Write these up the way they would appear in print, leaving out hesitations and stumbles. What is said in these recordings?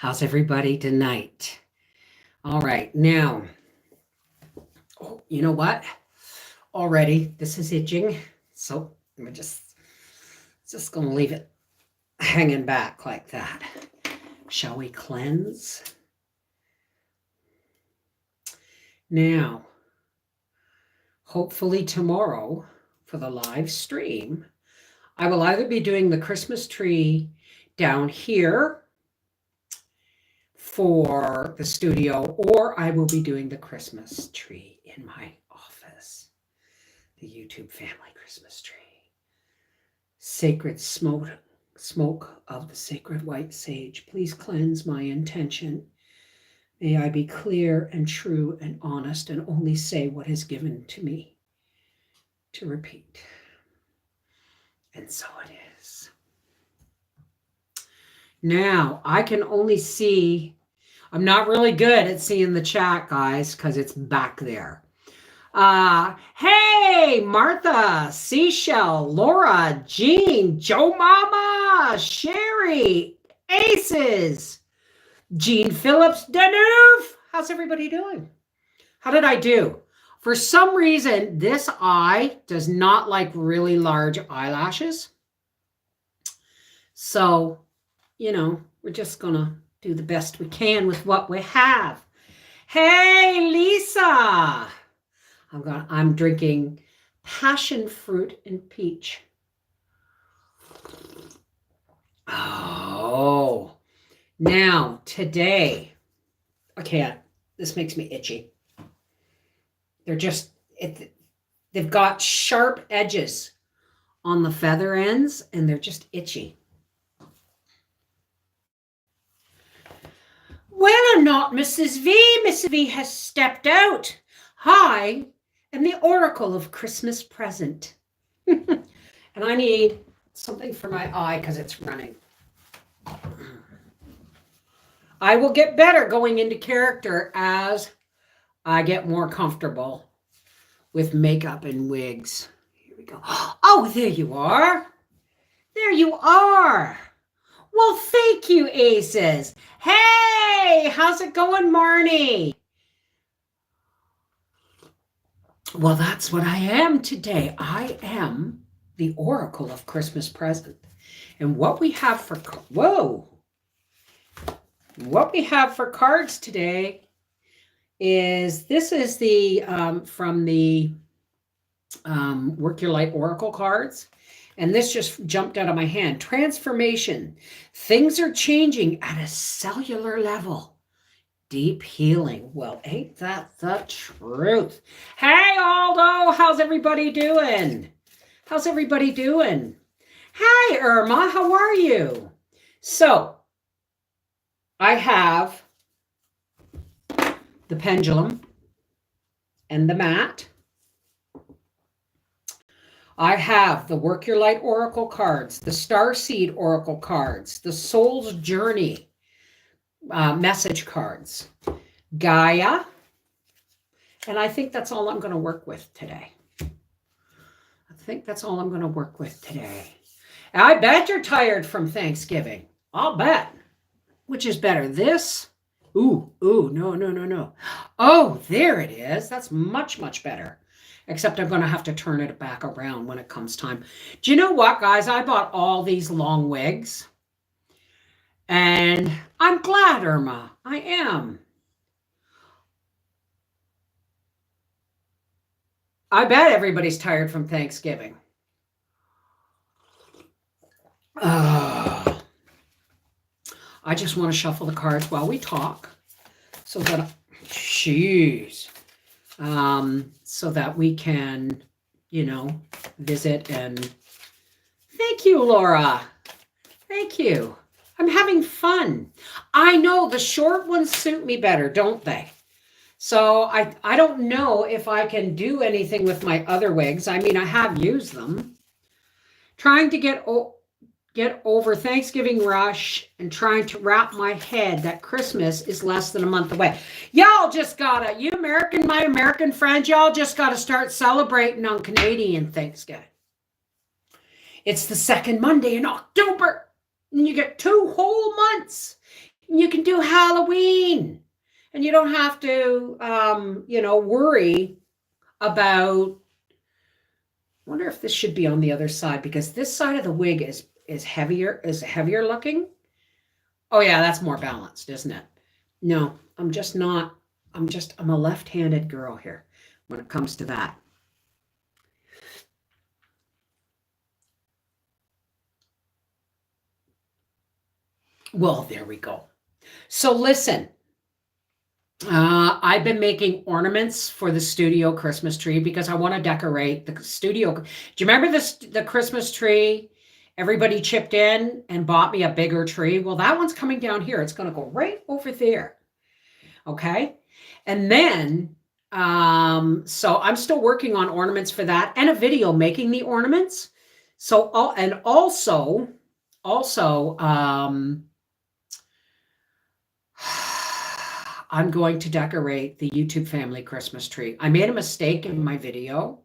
How's everybody tonight? All right, now, oh, you know what? Already, this is itching, so I'm just going to leave it hanging back like that. Shall we cleanse? Now, hopefully tomorrow for the live stream, I will either be doing the Christmas tree down here for the studio, or I will be doing the Christmas tree in my office. The YouTube family Christmas tree. Sacred smoke of the sacred white sage, please cleanse my intention. May I be clear and true and honest and only say what is given to me to repeat. And so it is. Now, I can only see, I'm not really good at seeing the chat, guys, because it's back there. Hey, Martha, Seashell, Laura, Jean, Joe Mama, Sherry, Aces, Jean Phillips, Danouve. How's everybody doing? How did I do? For some reason, this eye does not like really large eyelashes. So, you know, we're just going to do the best we can with what we have. Hey, Lisa. I'm drinking passion fruit and peach. Oh, now today, I can't. This makes me itchy. They're just, they've got sharp edges on the feather ends, and they're just itchy. Well, not Mrs. V. Mrs. V has stepped out. Hi, am the Oracle of Christmas Present. And I need something for my eye because it's running. I will get better going into character as I get more comfortable with makeup and wigs. Here we go. Oh, there you are. There you are. Well, thank you, Aces. Hey, how's it going, Marnie? Well, that's what I am today. I am the Oracle of Christmas Present. And what we have for, what we have for cards today is, this is the, from the Work Your Light Oracle cards. And this just jumped out of my hand. Transformation. Things are changing at a cellular level. Deep healing. Well, ain't that the truth? Hey, Aldo, how's everybody doing? How's everybody doing? Hi, Irma, how are you? So, I have the pendulum and the mat. I have the Work Your Light Oracle cards, the Starseed Oracle cards, the Soul's Journey message cards, Gaia, and I think that's all I'm going to work with today. And I bet you're tired from Thanksgiving. I'll bet. Which is better, this? Ooh, no. Oh, there it is. That's much, much better. Except I'm going to have to turn it back around when it comes time. Do you know what, guys? I bought all these long wigs. And I'm glad, Irma. I am. I bet everybody's tired from Thanksgiving. I just want to shuffle the cards while we talk. So that, so that we can, you know, visit and thank you, Laura. Thank you. I'm having fun. I know the short ones suit me better, don't they? So I don't know if I can do anything with my other wigs. I mean, I have used them. Trying to get over Thanksgiving rush and trying to wrap my head that Christmas is less than a month away. Y'all just gotta, my American friends, y'all just gotta start celebrating on Canadian Thanksgiving. It's the second Monday in October, and you get 2 whole months. You can do Halloween. And you don't have to, worry about, I wonder if this should be on the other side, because this side of the wig is heavier looking. Oh yeah, that's more balanced, isn't it? No, I'm a left-handed girl here when it comes to that. Well, there we go. So listen, I've been making ornaments for the studio Christmas tree because I want to decorate the studio. Do you remember the Christmas tree? Everybody chipped in and bought me a bigger tree. Well, that one's coming down here. It's going to go right over there. Okay. And then, so I'm still working on ornaments for that and a video making the ornaments. So, also, I'm going to decorate the YouTube family Christmas tree. I made a mistake in my video.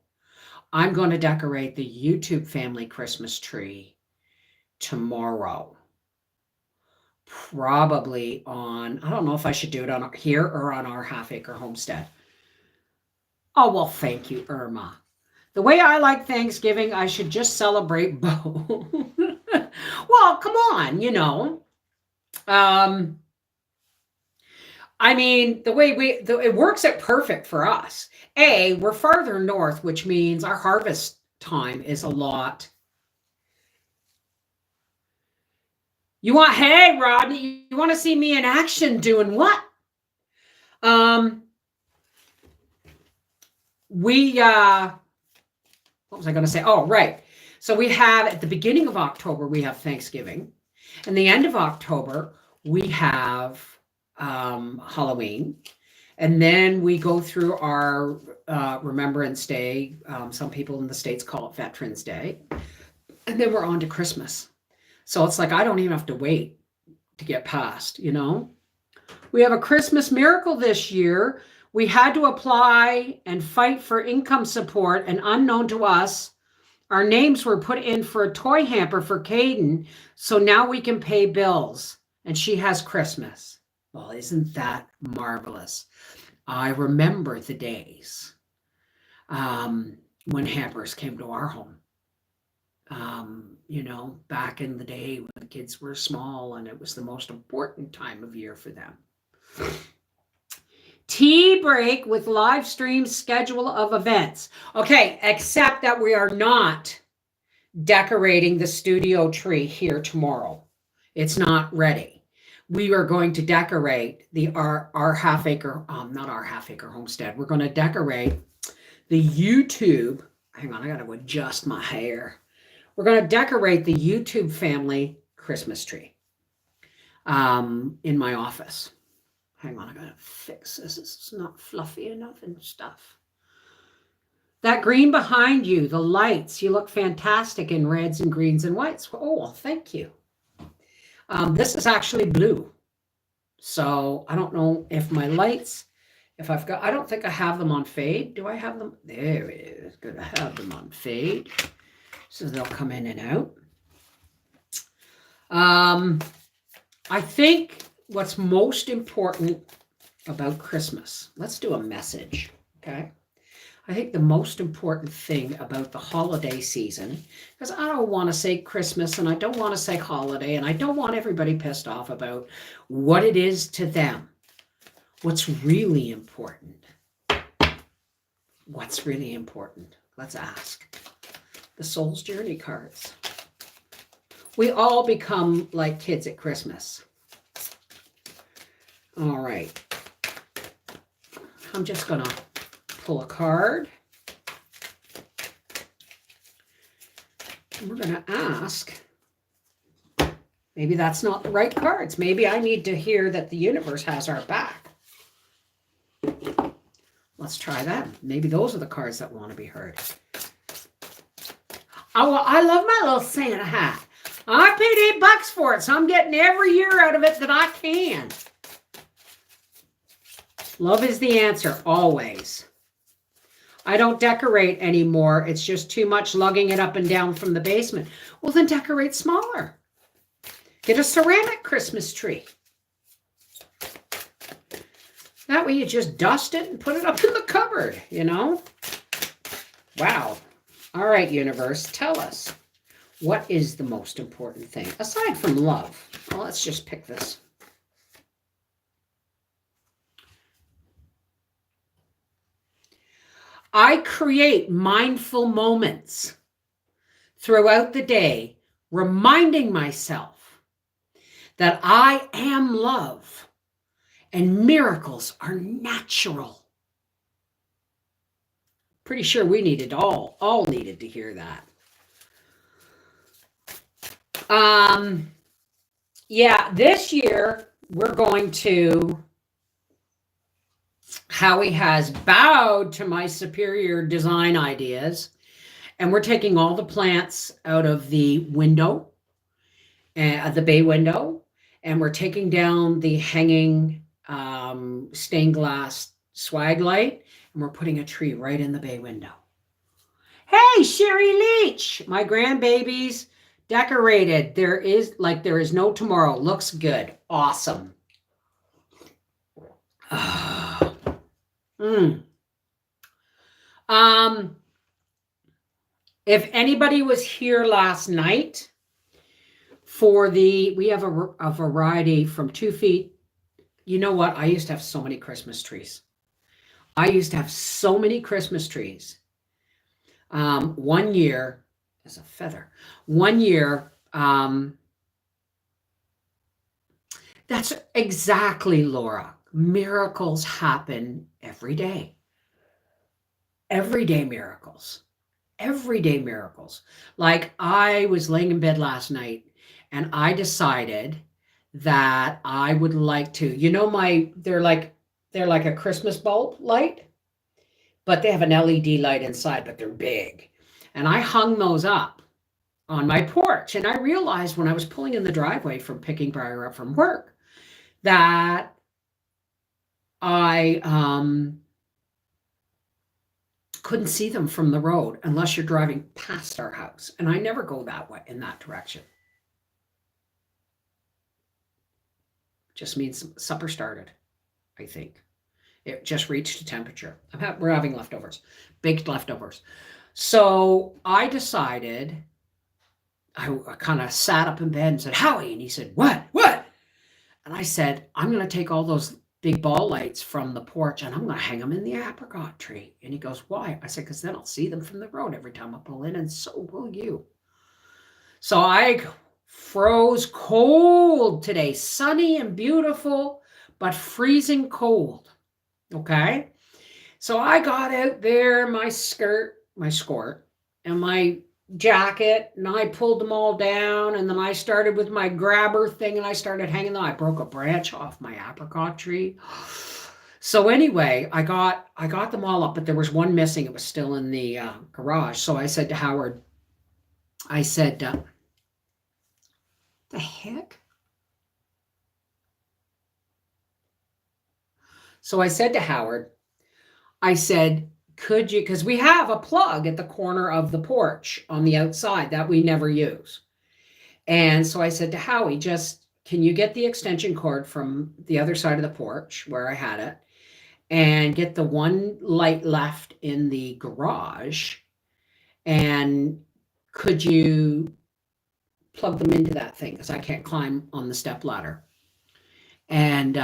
I'm going to decorate the YouTube family Christmas tree tomorrow. Probably on, I don't know if I should do it on here or on our half-acre homestead. Oh, well, thank you, Irma. The way I like Thanksgiving, I should just celebrate both. Well, come on, I mean, the way it works out perfect for us. We're farther north, which means our harvest time is a lot. Hey, Rodney, you want to see me in action doing what? What was I going to say? Oh, right. So we have, at the beginning of October, we have Thanksgiving. And the end of October, we have Halloween. And then we go through our Remembrance Day. Some people in the States call it Veterans Day. And then we're on to Christmas. So it's like, I don't even have to wait to get past, We have a Christmas miracle this year. We had to apply and fight for income support, and unknown to us, our names were put in for a toy hamper for Caden. So now we can pay bills and she has Christmas. Well, isn't that marvelous? I remember the days when hampers came to our home. Back in the day when the kids were small and it was the most important time of year for them. Tea break with live stream schedule of events. Okay, except that we are not decorating the studio tree here tomorrow. It's not ready. We are going to decorate our half-acre, not our half-acre homestead. We're going to decorate the YouTube. Hang on, I got to adjust my hair. We're going to decorate the YouTube family Christmas tree in my office. Hang on, I got to fix this. It's not fluffy enough and stuff. That green behind you, the lights, you look fantastic in reds and greens and whites. Oh, well, thank you. This is actually blue. So I don't know if my lights, I don't think I have them on fade. Do I have them? There it is. Good, I have them on fade. So they'll come in and out. I think what's most important about Christmas, let's do a message, okay? I think the most important thing about the holiday season, because I don't want to say Christmas and I don't want to say holiday and I don't want everybody pissed off about what it is to them. What's really important? What's really important? Let's ask. The Soul's Journey cards. We all become like kids at Christmas. All right. I'm just going to pull a card. And we're going to ask. Maybe that's not the right cards. Maybe I need to hear that the universe has our back. Let's try that. Maybe those are the cards that want to be heard. Oh, well, I love my little Santa hat. I paid $8 for it, so I'm getting every year out of it that I can. Love is the answer, always. I don't decorate anymore. It's just too much lugging it up and down from the basement. Well, then decorate smaller. Get a ceramic Christmas tree. That way you just dust it and put it up in the cupboard, you know? Wow. All right, universe, tell us. What is the most important thing? Aside from love. Well, let's just pick this. I create mindful moments throughout the day, reminding myself that I am love and miracles are natural. Pretty sure we needed all needed to hear that. Yeah, this year we're going to, Howie has bowed to my superior design ideas, and we're taking all the plants out of the window, the bay window, and we're taking down the hanging stained glass swag light, and we're putting a tree right in the bay window. Hey, Sherry Leach, my grandbabies decorated. There is no tomorrow. Looks good. Awesome. If anybody was here last night for we have a variety from 2 feet. You know what? I used to have so many Christmas trees. One year, as a feather, that's exactly, Laura. Miracles happen every day. Everyday miracles. Like, I was laying in bed last night and I decided that I would like to, they're like a Christmas bulb light, but they have an LED light inside, but they're big. And I hung those up on my porch. And I realized when I was pulling in the driveway from picking Briar up from work that I couldn't see them from the road unless you're driving past our house. And I never go that way, in that direction. Just means supper started, I think. It just reached a temperature. We're having leftovers, baked leftovers. So I decided, I kind of sat up in bed and said, Howie, and he said, what? And I said, I'm going to take all those big ball lights from the porch and I'm going to hang them in the apricot tree. And he goes, why? I said, because then I'll see them from the road every time I pull in, and so will you. So I froze cold today, sunny and beautiful, but freezing cold. Okay. So I got out there, my skirt, and my jacket, and I pulled them all down, and then I started with my grabber thing and I started hanging them. I broke a branch off my apricot tree. So anyway, I got them all up, but there was one missing. It was still in the garage. So I said to Howard, I said, the heck? So I said to Howard, I said, could you, because we have a plug at the corner of the porch on the outside that we never use. And so I said to Howie, can you get the extension cord from the other side of the porch where I had it and get the one light left in the garage, and could you plug them into that thing, because I can't climb on the step ladder. And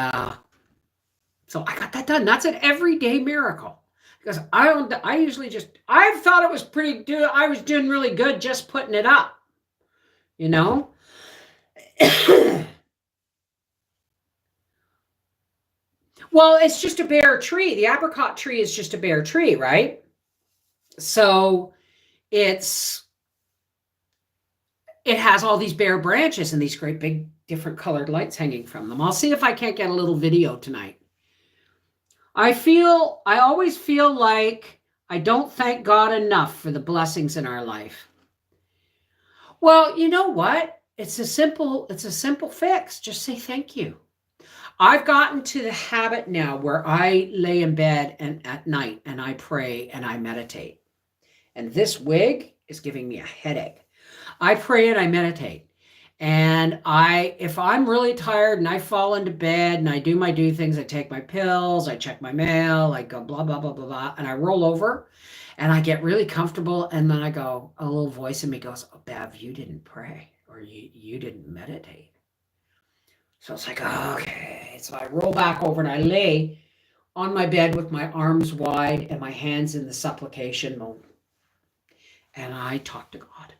so I got that done. That's an everyday miracle. Because I thought it was pretty good. I was doing really good just putting it up, Well, it's just a bare tree. The apricot tree is just a bare tree, right? So it has all these bare branches and these great big different colored lights hanging from them. I'll see if I can't get a little video tonight. I always feel like I don't thank God enough for the blessings in our life. Well, you know what? It's a simple fix. Just say thank you. I've gotten to the habit now where I lay in bed and at night and I pray and I meditate. And this wig is giving me a headache. I pray and I meditate. And if I'm really tired and I fall into bed and I do my things, I take my pills, I check my mail, I go blah, blah, blah, blah, blah, and I roll over and I get really comfortable. And then I go, a little voice in me goes, oh, Bev, you didn't pray or you didn't meditate. So it's like, okay. So I roll back over and I lay on my bed with my arms wide and my hands in the supplication mode. And I talk to God.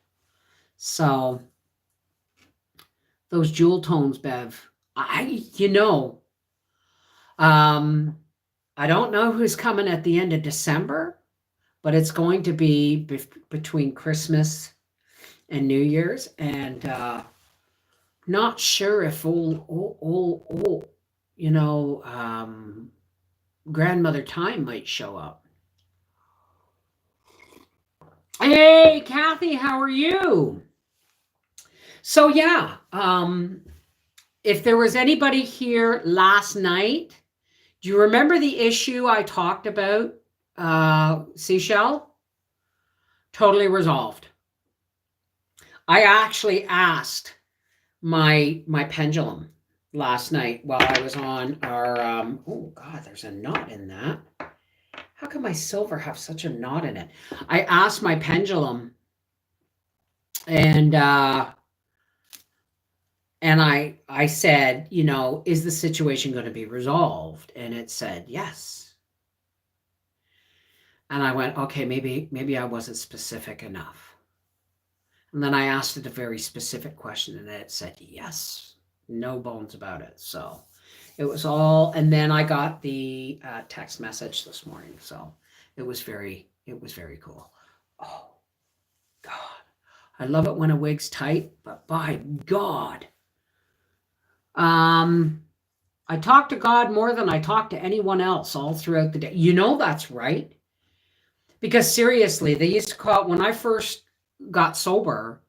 So those jewel tones, Bev, I don't know who's coming at the end of December, but it's going to be between Christmas and New Year's. And not sure if Grandmother Time might show up. Hey, Kathy, how are you? So yeah, if there was anybody here last night, do you remember the issue I talked about, Seashell? Totally resolved. I actually asked my pendulum last night while I was on our, oh God, there's a knot in that. How can my silver have such a knot in it? I asked my pendulum and I said, is the situation going to be resolved? And it said, yes. And I went, okay, maybe I wasn't specific enough. And then I asked it a very specific question and it said, yes, no bones about it. So it was all, and then I got the text message this morning. So it was very cool. Oh God. I love it when a wig's tight, but by God, I talk to God more than I talk to anyone else all throughout the day. That's right. Because seriously, they used to call it, when I first got sober,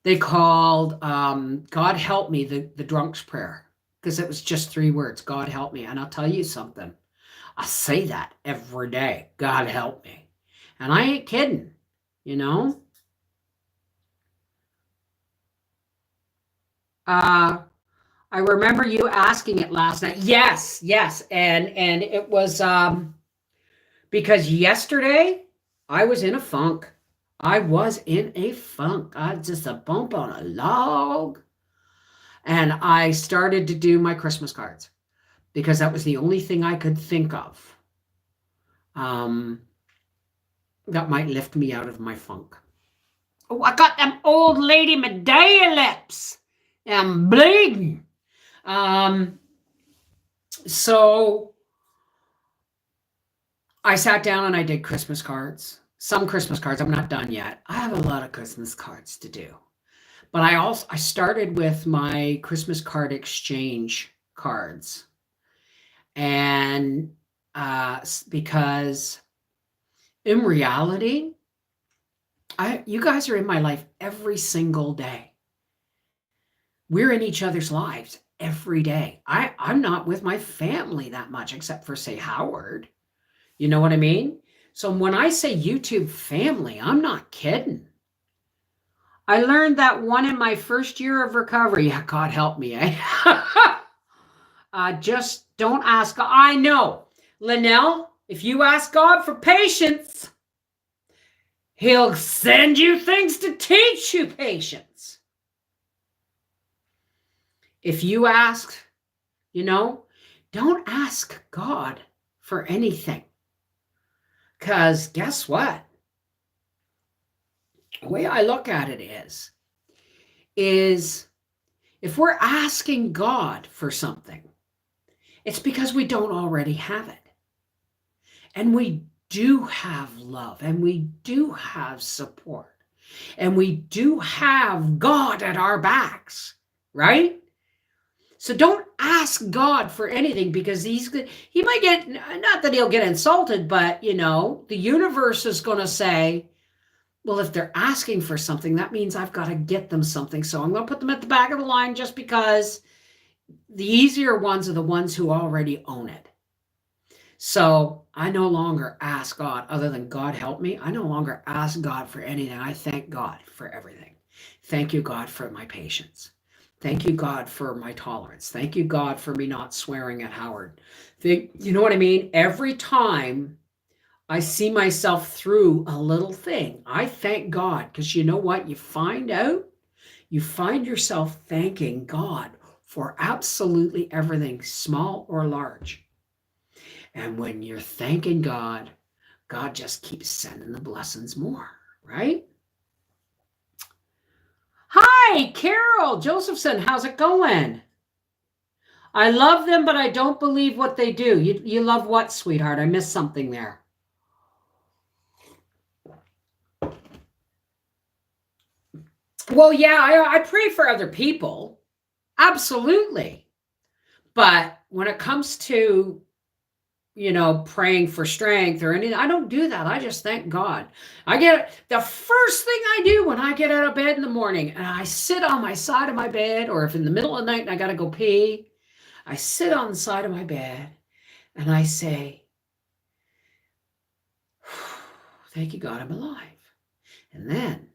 they called God help me the drunk's prayer, because it was just 3 words, God help me. And I'll tell you something, I say that every day, God help me. And I ain't kidding, I remember you asking it last night. Yes. And it was because yesterday I was in a funk. I was just a bump on a log. And I started to do my Christmas cards because that was the only thing I could think of that might lift me out of my funk. Oh, I got them old lady Medea lips. I'm bleeding. So I sat down and I did Christmas cards. Some Christmas cards. I'm not done yet. I have a lot of Christmas cards to do. But I started with my Christmas card exchange cards. And because in reality, you guys are in my life every single day. We're in each other's lives every day. I'm not with my family that much, except for, say, Howard. You know what I mean? So when I say YouTube family, I'm not kidding. I learned that one in my first year of recovery. God help me, eh? Just don't ask God. I know, Linnell, if you ask God for patience, He'll send you things to teach you patience. If you ask, don't ask God for anything. Because guess what? The way I look at it is if we're asking God for something, it's because we don't already have it. And we do have love, and we do have support, and we do have God at our backs, right? So don't ask God for anything, because he might get, not that he'll get insulted, but the universe is going to say, well, if they're asking for something, that means I've got to get them something. So I'm going to put them at the back of the line, just because the easier ones are the ones who already own it. So I no longer ask God, other than God help me. I no longer ask God for anything. I thank God for everything. Thank you, God, for my patience. Thank you, God, for my tolerance. Thank you, God, for me not swearing at Howard. You know what I mean? Every time I see myself through a little thing, I thank God, because you know what? You find yourself thanking God for absolutely everything, small or large. And when you're thanking God, God just keeps sending the blessings more, right? Hi, Carol Josephson. How's it going? I love them, but I don't believe what they do. You love what, sweetheart? I missed something there. Well, yeah, I pray for other people. Absolutely. But when it comes to, praying for strength or anything, I don't do that. I just thank God. The first thing I do when I get out of bed in the morning, and I sit on my side of my bed, or if in the middle of the night and I got to go pee, I sit on the side of my bed and I say, thank you, God, I'm alive. And then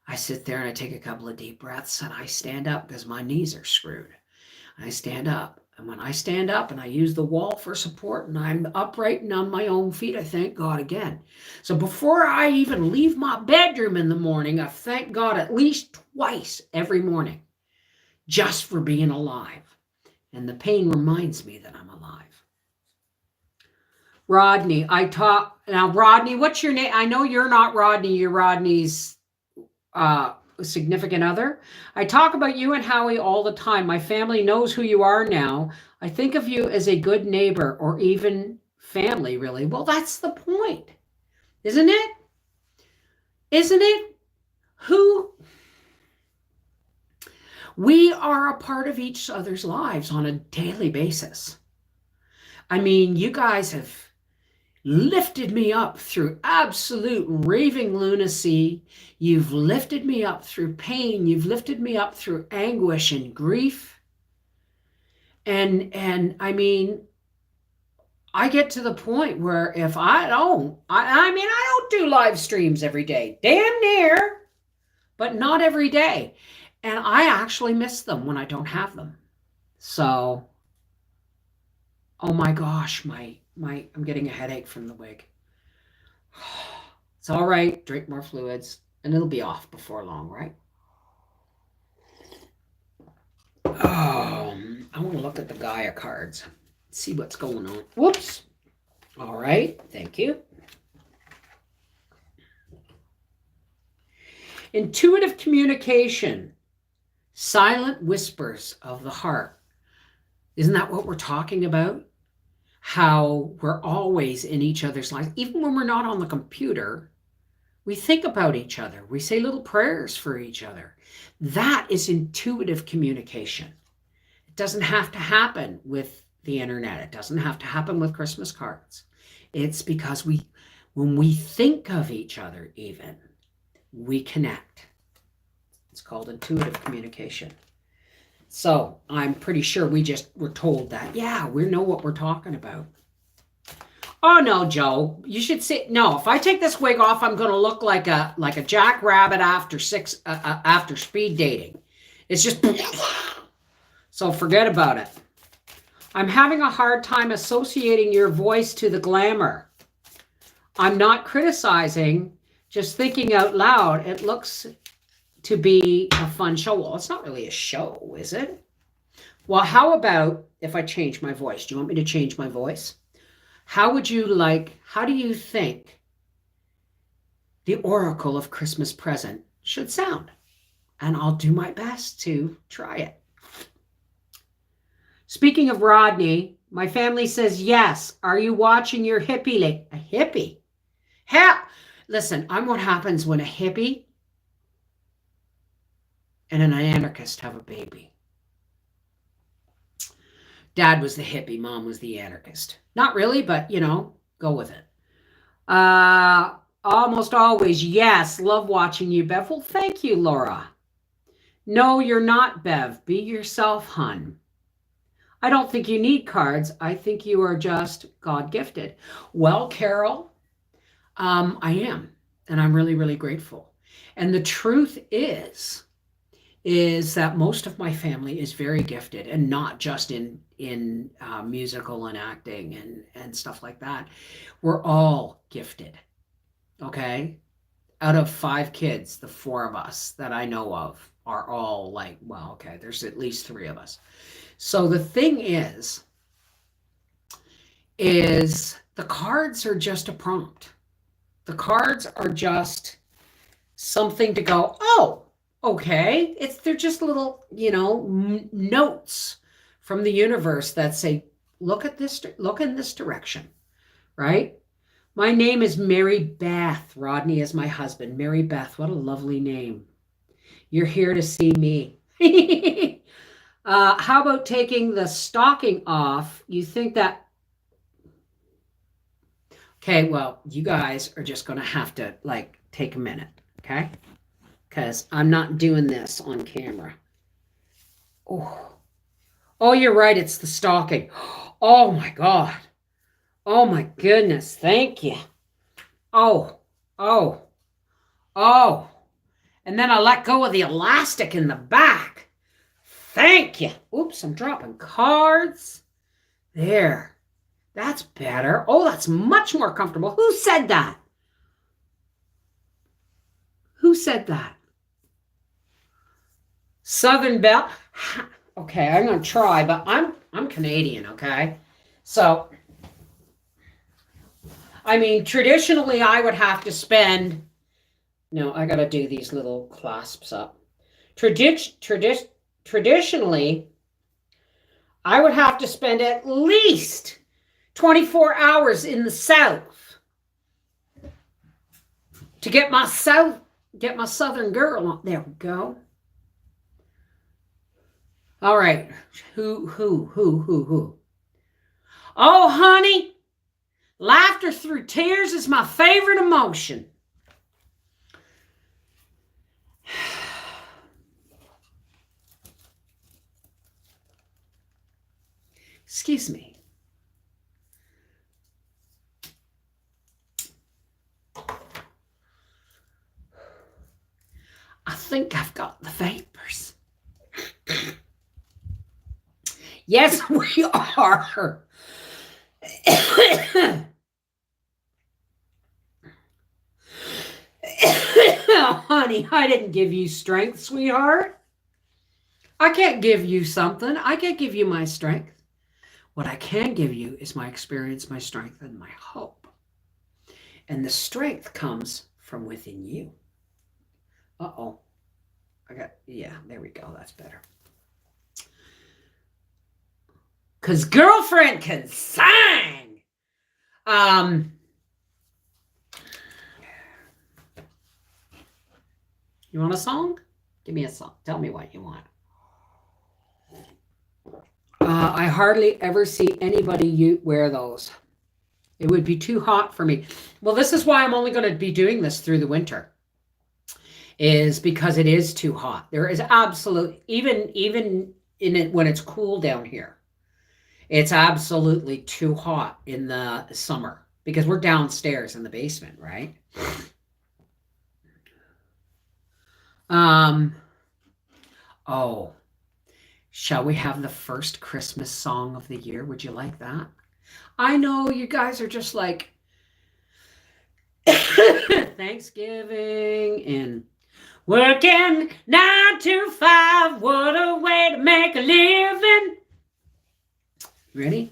I sit there and I take a couple of deep breaths and I stand up because my knees are screwed. I stand up. And when I stand up and I use the wall for support and I'm upright and on my own feet, I thank God again. So before I even leave my bedroom in the morning, I thank God at least twice every morning just for being alive. And the pain reminds me that I'm alive. Rodney, now Rodney, what's your name? I know you're not Rodney, you're Rodney's significant other. I talk about you and Howie all the time. My family knows who you are now. I think of you as a good neighbor or even family, really. Well, that's the point, isn't it? Isn't it? We are a part of each other's lives on a daily basis. I mean, you guys have lifted me up through absolute raving lunacy. You've lifted me up through pain. You've lifted me up through anguish and grief. And I mean, I get to the point where if I don't do live streams every day, damn near, but not every day. And I actually miss them when I don't have them. So, oh my gosh, I'm getting a headache from the wig. It's all right. Drink more fluids and it'll be off before long, right? I want to look at the Gaia cards, see what's going on. Whoops. All right. Thank you. Intuitive communication, silent whispers of the heart. Isn't that what we're talking about? How we're always in each other's lives. Even when we're not on the computer, we think about each other. We say little prayers for each other. That is intuitive communication. It doesn't have to happen with the internet. It doesn't have to happen with Christmas cards. It's because when we think of each other even, we connect. It's called intuitive communication. So I'm pretty sure we just were told that, yeah, we know what we're talking about. Oh no, Joe, you should see. No, if I take this wig off, I'm going to look like a jackrabbit after speed dating. It's just, so forget about it. I'm having a hard time associating your voice to the glamour. I'm not criticizing, just thinking out loud. It looks to be a fun show. Well, it's not really a show, is it? Well, how about if I change my voice? Do you want me to change my voice? How do you think the Oracle of Christmas Present should sound? And I'll do my best to try it. Speaking of Rodney, my family says yes. Are you watching your hippie? A hippie? Listen, I'm what happens when a hippie and an anarchist have a baby. Dad was the hippie, mom was the anarchist. Not really, but go with it. Almost always, yes. Love watching you, Bev. Well, thank you, Laura. No, you're not, Bev. Be yourself, hun. I don't think you need cards. I think you are just God-gifted. Well, Carol, I am. And I'm really, really grateful. And the truth is, is that most of my family is very gifted, and not just in musical and acting and stuff like that. We're all gifted. Okay, out of 5 kids, the 4 of us that I know of are all like, well, okay, there's at least 3 of us. So the thing is the cards are just a prompt. The cards are just something to go, oh, okay. They're just little, notes from the universe that say, look in this direction, right? My name is Mary Beth. Rodney is my husband. Mary Beth, what a lovely name. You're here to see me. How about taking the stocking off? You think that... Okay, well, you guys are just going to have to, take a minute, okay? Because I'm not doing this on camera. Oh, you're right. It's the stocking. Oh, my God. Oh, my goodness. Thank you. Oh. And then I let go of the elastic in the back. Thank you. Oops, I'm dropping cards. There. That's better. Oh, that's much more comfortable. Who said that? Who said that? Southern Belle. Okay, I'm going to try, but I'm Canadian, okay? So, I mean, traditionally, I would have to spend... No, I got to do these little clasps up. Traditionally, I would have to spend at least 24 hours in the South to get my Southern girl on. There we go. All right. Who? Oh, honey, laughter through tears is my favorite emotion. Excuse me. I think I've got the vapors. Yes, we are. Oh, honey, I didn't give you strength, sweetheart. I can't give you something. I can't give you my strength. What I can give you is my experience, my strength, and my hope. And the strength comes from within you. Uh-oh. There we go. That's better. Because girlfriend can sing. You want a song? Give me a song. Tell me what you want. I hardly ever see anybody wear those. It would be too hot for me. Well, this is why I'm only going to be doing this through the winter. Is because it is too hot. There is even in it when it's cool down here. It's absolutely too hot in the summer because we're downstairs in the basement, right? Oh, shall we have the first Christmas song of the year? Would you like that? I know you guys are just like Thanksgiving and working 9 to 5. What a way to make a living. Ready?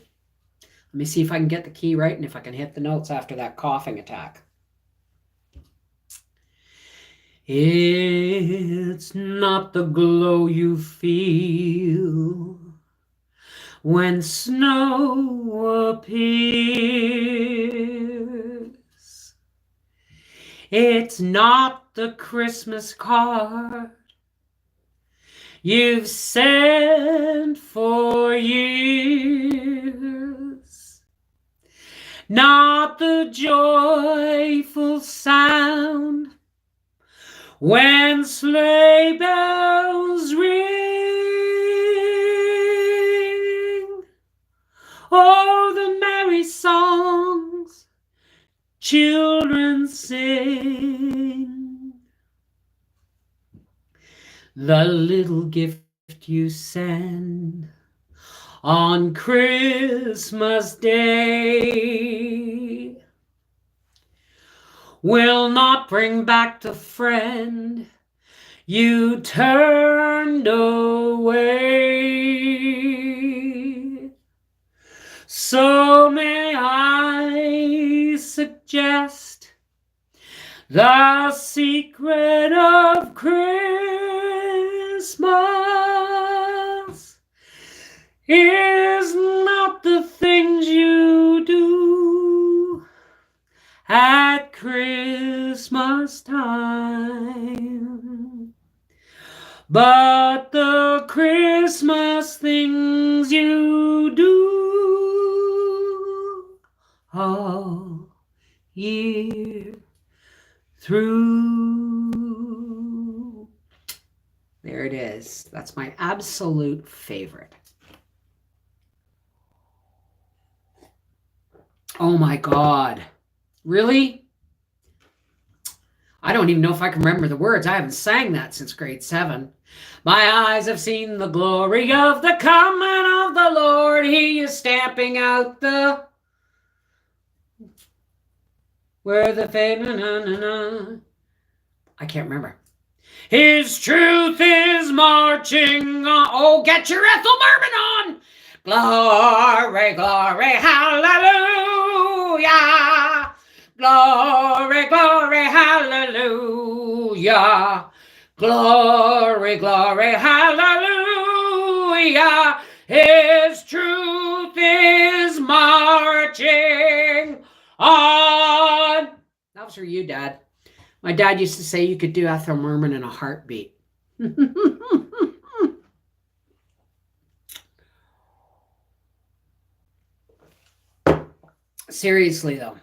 Let me see if I can get the key right and if I can hit the notes after that coughing attack. It's not the glow you feel when snow appears. It's not the Christmas card you've sent for years. Not the joyful sound when sleigh bells ring. Oh, the merry songs children sing. the little gift you send on Christmas Day will not bring back the friend you turned away. So may I suggest the secret of Christmas is not the things you do at Christmas time, but the Christmas things you do all year through. There it is. That's my absolute favorite. Oh my God. Really? I don't even know if I can remember the words. I haven't sang that since grade 7. My eyes have seen the glory of the coming of the Lord. He is stamping out the... Where the fade... I can't remember. His truth is marching on. Oh, get your Ethel Merman on. Glory, glory, hallelujah. Glory, glory, hallelujah. Glory, glory, hallelujah. His truth is marching on. That was for you, Dad. My dad used to say you could do Ethel Merman in a heartbeat. Seriously, though.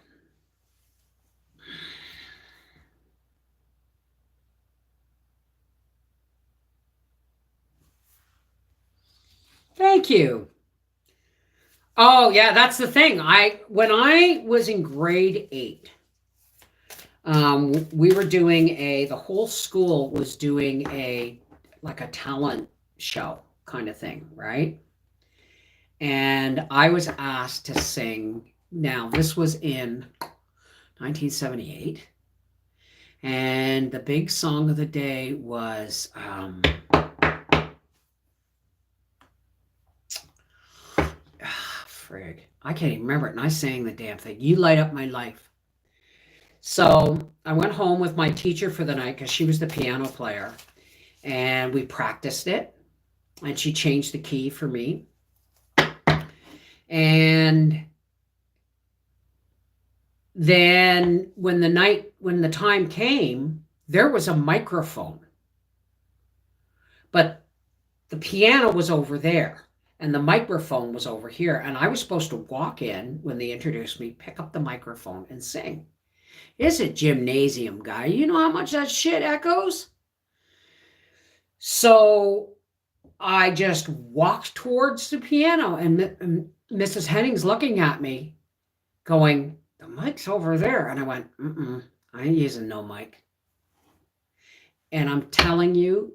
Thank you. Oh, yeah, that's the thing. When I was in grade 8, we were doing the whole school was doing like a talent show kind of thing, right? And I was asked to sing. Now, this was in 1978. And the big song of the day was frig. I can't even remember it. And I sang the damn thing. You Light Up My Life. So I went home with my teacher for the night because she was the piano player. And we practiced it. And she changed the key for me. And then when the time came, there was a microphone. But the piano was over there. And the microphone was over here. And I was supposed to walk in when they introduced me, pick up the microphone and sing. It's a gymnasium, guy. You know how much that shit echoes? So I just walked towards the piano, and Mrs. Henning's looking at me going, the mic's over there. And I went, I ain't using no mic. And I'm telling you,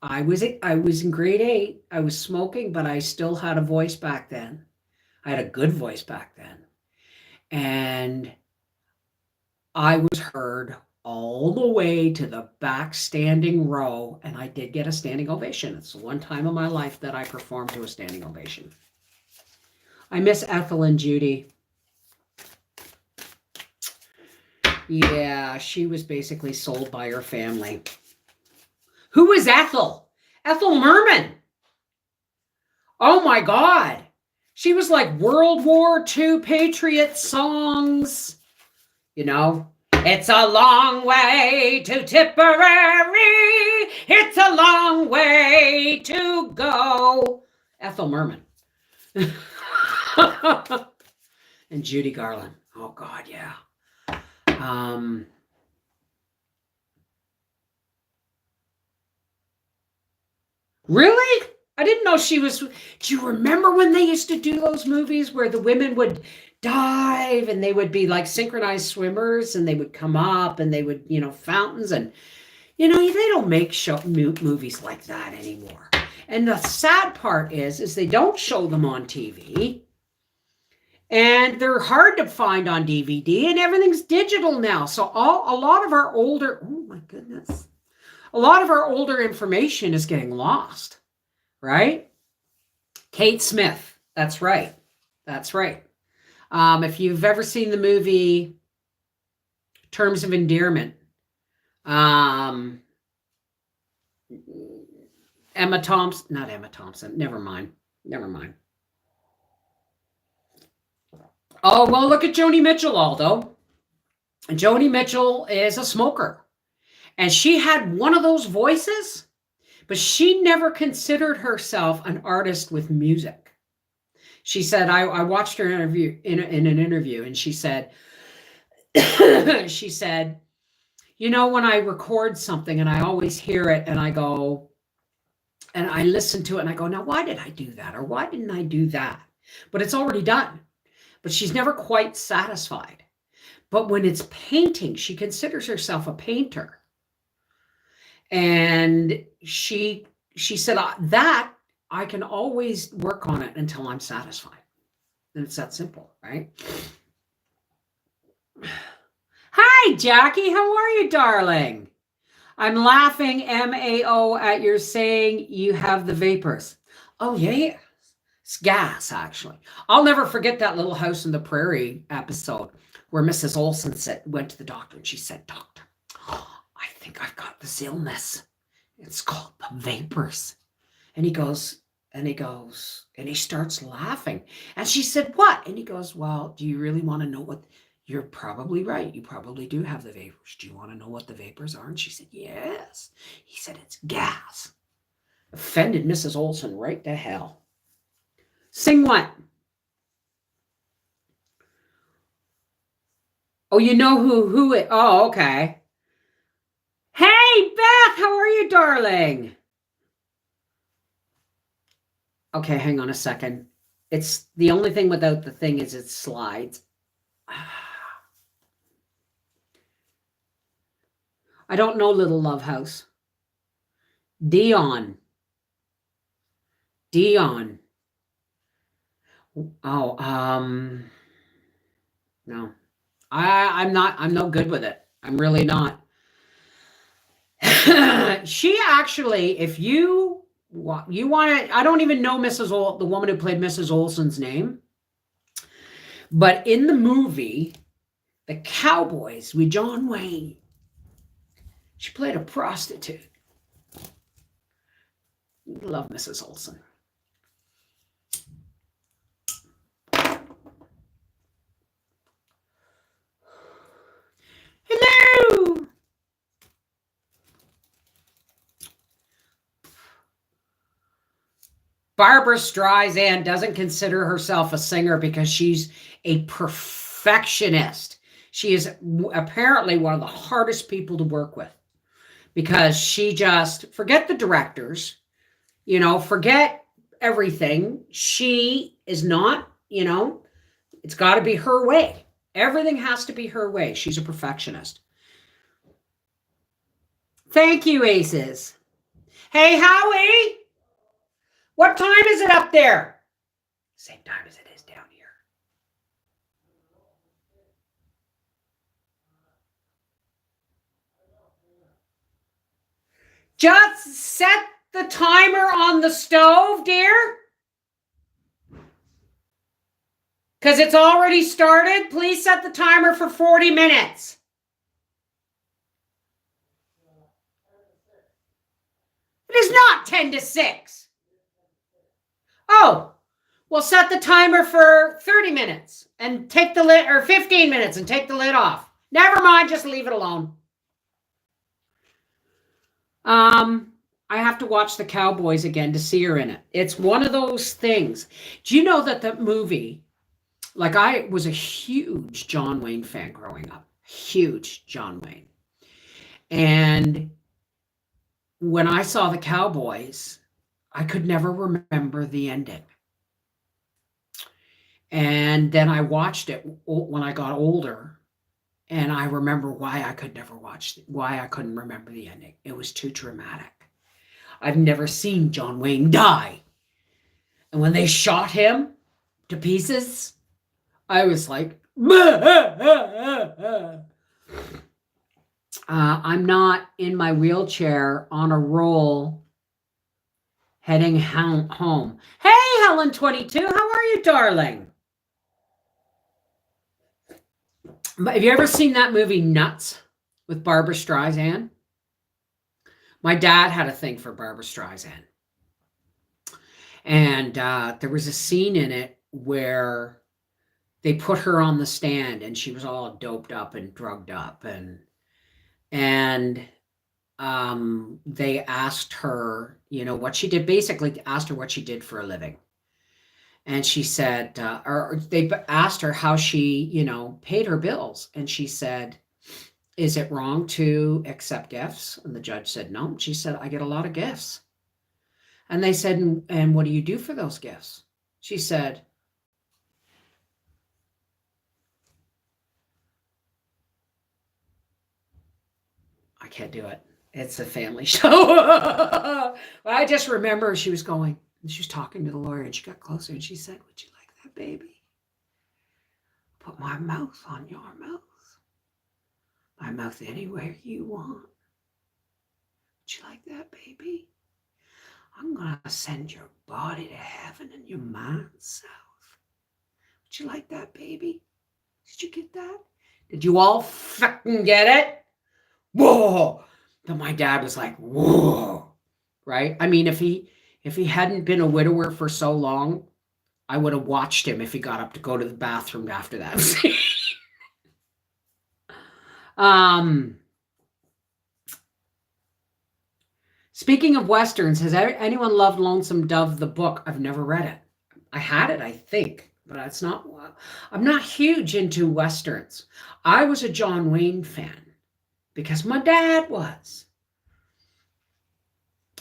I was in grade 8. I was smoking, but I still had a voice back then. I had a good voice back then. And I was heard all the way to the back standing row, and I did get a standing ovation. It's the one time in my life that I performed to a standing ovation. I miss Ethel and Judy. Yeah, she was basically sold by her family. Who is Ethel? Ethel Merman. Oh my God. She was like World War II Patriot songs. You know, it's a long way to Tipperary. It's a long way to go. Ethel Merman. And Judy Garland. Oh God, yeah. Really? I didn't know she was. Do you remember when they used to do those movies where the women would dive and they would be like synchronized swimmers and they would come up and they would, fountains and, You know, they don't make movies like that anymore. And the sad part is they don't show them on TV. And they're hard to find on DVD, and everything's digital now. So a lot of our older, oh my goodness, a lot of our older information is getting lost, right? Kate Smith, that's right. That's right. If you've ever seen the movie Terms of Endearment, Emma Thompson, not Emma Thompson, never mind. Oh, well, look at Joni Mitchell, Aldo. Joni Mitchell is a smoker. And she had one of those voices, but she never considered herself an artist with music. She said, I watched her interview in an interview, and she said, you know, when I record something and I always hear it and I go, and I listen to it and I go, now, why did I do that? Or why didn't I do that? But it's already done. But she's never quite satisfied. But when it's painting, she considers herself a painter. And she said, that I can always work on it until I'm satisfied. And it's that simple, right? Hi, Jackie. How are you, darling? I'm laughing, MAO, at your saying you have the vapors. Oh, yeah. It's gas, actually. I'll never forget that Little House on the Prairie episode where Mrs. Olsen went to the doctor and she said, Doctor, I think I've got this illness. It's called the vapors. And he starts laughing. And she said, what? And he goes, well, do you really want to know what? You're probably right. You probably do have the vapors. Do you want to know what the vapors are? And she said, yes. He said, it's gas. Offended Mrs. Olsen right to hell. Sing what? Oh, you know who it? Oh, okay. Hey, Beth, how are you, darling? Okay, hang on a second. It's the only thing without the thing is it slides. I don't know Little Love House. Dion. Oh, no. I'm no good with it. I'm really not. She actually, if you want to, I don't even know the woman who played Mrs. Olsen's name. But in the movie, The Cowboys with John Wayne, she played a prostitute. Love Mrs. Olsen. Hello. Barbra Streisand doesn't consider herself a singer because she's a perfectionist. She is apparently one of the hardest people to work with because she just, forget the directors, forget everything. She is not, it's got to be her way. Everything has to be her way. She's a perfectionist. Thank you, Aces. Hey, Howie. What time is it up there? Same time as it is down here. Just set the timer on the stove, dear. Because it's already started. Please set the timer for 40 minutes. It is not 10 to 6. Oh, well, set the timer for 30 minutes and take the lid, or 15 minutes and take the lid off. Never mind, just leave it alone. I have to watch The Cowboys again to see her in it. It's one of those things. Do you know that the movie, like I was a huge John Wayne fan growing up, huge John Wayne. And when I saw The Cowboys, I could never remember the ending. And then I watched it when I got older, And I remember why I couldn't remember the ending. It was too dramatic. I've never seen John Wayne die. And when they shot him to pieces, I was like, I'm not in my wheelchair on a roll heading home. Hey, Helen22, how are you, darling? Have you ever seen that movie Nuts with Barbra Streisand? My dad had a thing for Barbra Streisand. And there was a scene in it where they put her on the stand and she was all doped up and drugged up. And they asked her, what she did, basically asked her what she did for a living. And she said, or they asked her how she, paid her bills. And she said, is it wrong to accept gifts? And the judge said, no. She said, I get a lot of gifts. And they said, and what do you do for those gifts? She said, I can't do it. It's a family show. I just remember she was talking to the lawyer, and she got closer and she said, would you like that, baby? Put my mouth on your mouth. My mouth anywhere you want. Would you like that, baby? I'm going to send your body to heaven and your mind south. Would you like that, baby? Did you get that? Did you all fucking get it? Whoa. But my dad was like, whoa. Right? I mean, if he hadn't been a widower for so long, I would have watched him if he got up to go to the bathroom after that scene. Speaking of Westerns, has anyone loved Lonesome Dove, the book? I've never read it. I had it, I think, but I'm not huge into Westerns. I was a John Wayne fan because my dad was.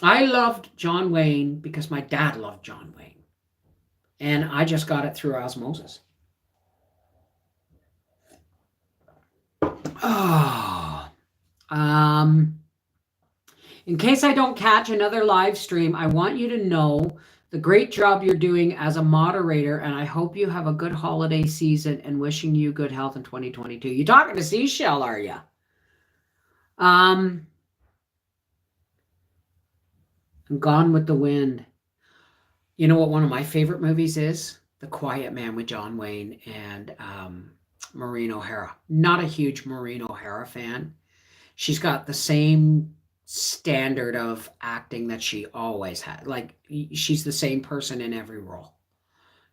I loved John Wayne because my dad loved John Wayne. And I just got it through osmosis. In case I don't catch another live stream, I want you to know the great job you're doing as a moderator, and I hope you have a good holiday season and wishing you good health in 2022. You talking to Seashell, are you? I'm Gone with the Wind. You know what one of my favorite movies is? The Quiet Man with John Wayne and Maureen O'Hara. Not a huge Maureen O'Hara fan. She's got the same standard of acting that she always had. Like, she's the same person in every role.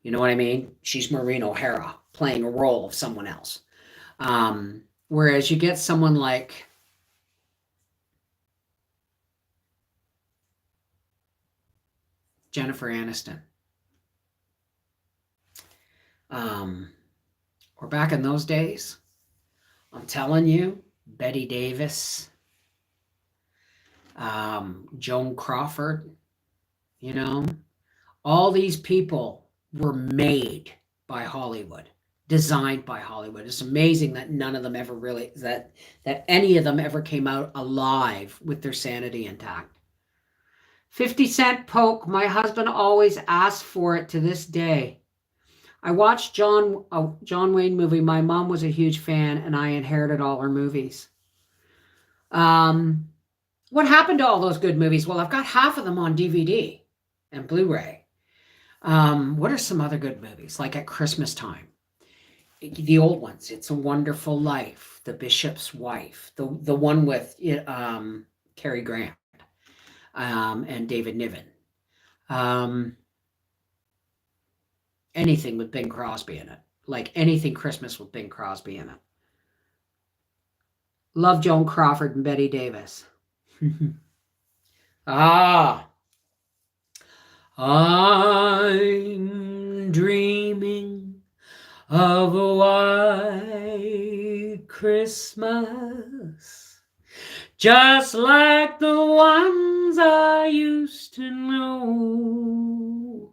You know what I mean? She's Maureen O'Hara playing a role of someone else. Whereas you get someone like Jennifer Aniston. Or back in those days, I'm telling you, Bette Davis, Joan Crawford, all these people were made by Hollywood, designed by Hollywood. It's amazing that none of them ever really, that any of them ever came out alive with their sanity intact. 50-cent poke. My husband always asks for it to this day. I watched John Wayne movie. My mom was a huge fan, and I inherited all her movies. What happened to all those good movies? Well, I've got half of them on DVD and Blu-ray. What are some other good movies? Like at Christmas time, the old ones. It's a Wonderful Life, The Bishop's Wife, the one with Cary Grant and David Niven. Anything with Bing Crosby in it. Like anything Christmas with Bing Crosby in it. Love Joan Crawford and Bette Davis. I'm dreaming of a white Christmas, just like the ones I used to know,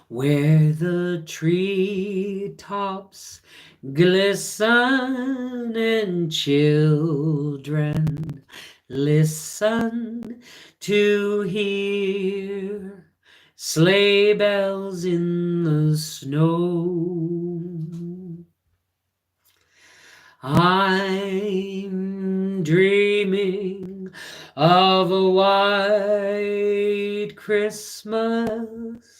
where the treetops Glisten and children, listen to hear sleigh bells in the snow. I'm dreaming of a white Christmas,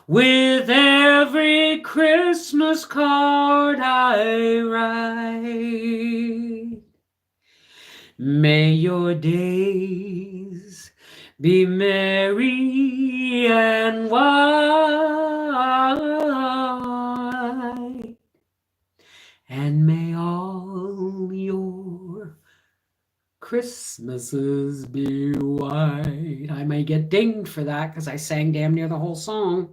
with every Christmas card I write. May your days be merry and white, and may all your Christmases be white. I may get dinged for that because I sang damn near the whole song.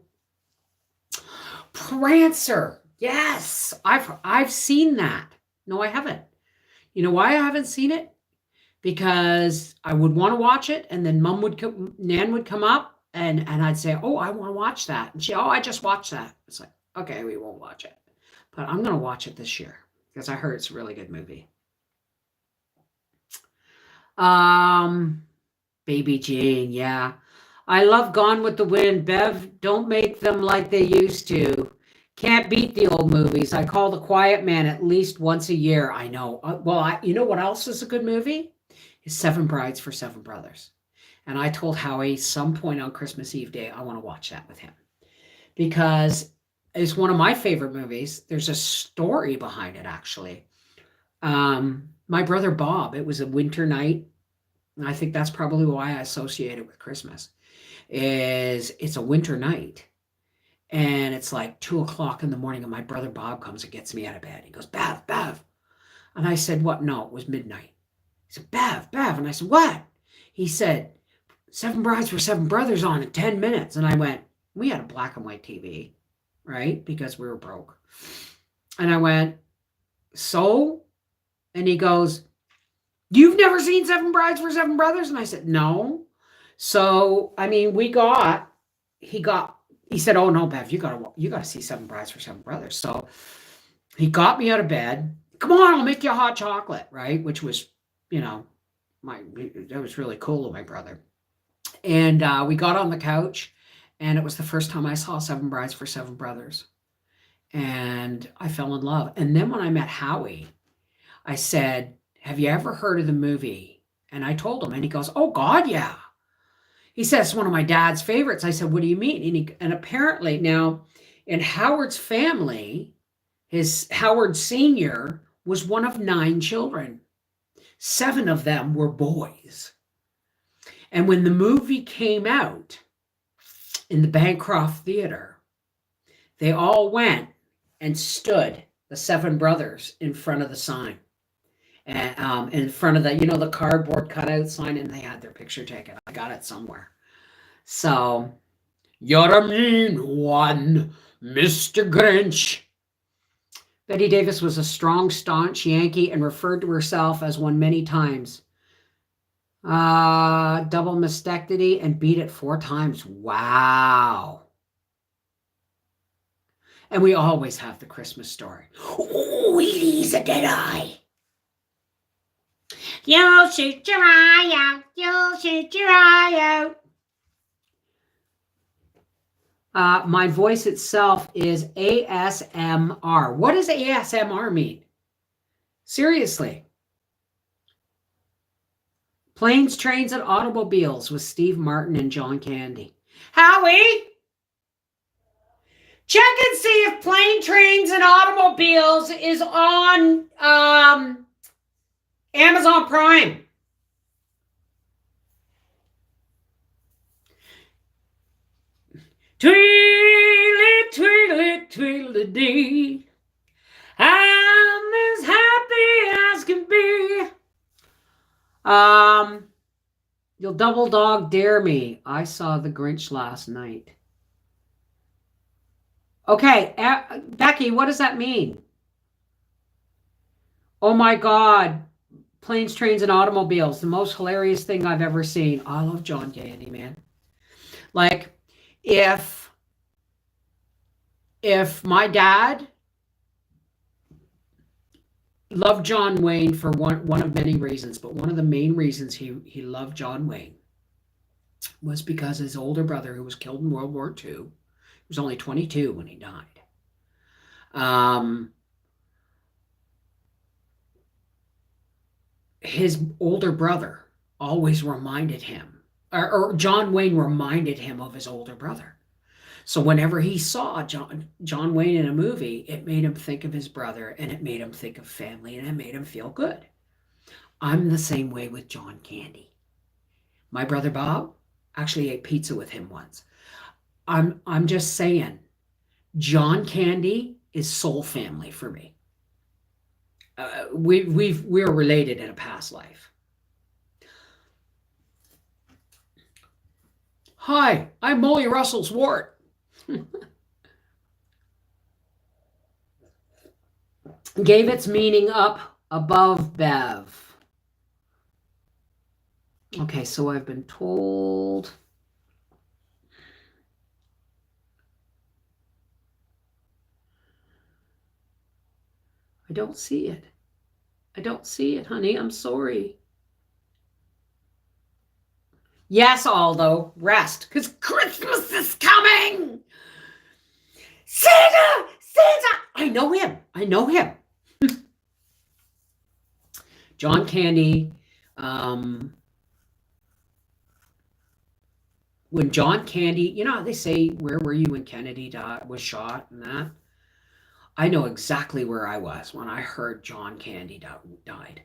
Prancer. Yes, I've seen that. No, I haven't. You know why I haven't seen it? Because I would want to watch it, and then Nan would come up, and I'd say, "Oh, I want to watch that," and "Oh, I just watched that." It's like, okay, we won't watch it, but I'm gonna watch it this year because I heard it's a really good movie. Baby Jane, yeah. I love Gone with the Wind. Bev, don't make them like they used to. Can't beat the old movies. I call The Quiet Man at least once a year. I know. You know what else is a good movie? Is Seven Brides for Seven Brothers. And I told Howie some point on Christmas Eve day, I want to watch that with him. Because it's one of my favorite movies. There's a story behind it, actually. My brother Bob, it was a winter night. And I think that's probably why I associate it with Christmas. It's a winter night. And it's like 2:00 in the morning, and my brother Bob comes and gets me out of bed. He goes, Bev. And I said, what? No, it was midnight. He said, Bev. And I said, what? He said, Seven Brides for Seven Brothers on in 10 minutes. And I went, we had a black and white TV, right? Because we were broke. And I went, so? And he goes, you've never seen Seven Brides for Seven Brothers? And I said, no. So, I mean, he said, oh no, Bev, you gotta see Seven Brides for Seven Brothers. So he got me out of bed. Come on, I'll make you a hot chocolate, right? Which was, that was really cool of my brother. And we got on the couch, and it was the first time I saw Seven Brides for Seven Brothers. And I fell in love. And then when I met Howie, I said, have you ever heard of the movie? And I told him, and he goes, oh God, yeah. He says, it's one of my dad's favorites. I said, what do you mean? And apparently now in Howard's family, Howard Sr. was one of 9 children. 7 of them were boys. And when the movie came out in the Bancroft Theater, they all went and stood, the 7 brothers, in front of the sign. And in front of the cardboard cutout sign, and they had their picture taken. I got it somewhere. So, you're a mean one, Mr. Grinch. Betty Davis was a strong, staunch Yankee and referred to herself as one many times. Double mastectomy and beat it 4 times. Wow. And we always have the Christmas story. Oh, he's a dead eye. You'll shoot your eye out. You'll shoot your eye out. My voice itself is ASMR. What does ASMR mean? Seriously. Planes, Trains, and Automobiles with Steve Martin and John Candy. Howie, check and see if Plane, Trains, and Automobiles is on Amazon Prime. Tweedly, tweedly, tweedly-dee. I'm as happy as can be. You'll double dog dare me. I saw The Grinch last night. Okay, Becky, what does that mean? Oh my God. Planes, Trains, and Automobiles. The most hilarious thing I've ever seen. I love John Candy, man. Like, if my dad loved John Wayne for one of many reasons, but one of the main reasons he loved John Wayne was because his older brother, who was killed in World War II, he was only 22 when he died. His older brother always reminded him, or John Wayne reminded him of his older brother. So whenever he saw John Wayne in a movie, it made him think of his brother, and it made him think of family, and it made him feel good. I'm the same way with John Candy. My brother Bob actually ate pizza with him once. I'm just saying, John Candy is soul family for me. We're related in a past life. Hi, I'm Molly Russell's wart. Gave its meaning up above Bev. Okay, so I've been told. I don't see it. I don't see it, honey. I'm sorry. Yes, Aldo, rest, because Christmas is coming. Santa! I know him. John Candy. When John Candy, you know how they say, where were you when Kennedy was shot and that? I know exactly where I was when I heard John Candy died.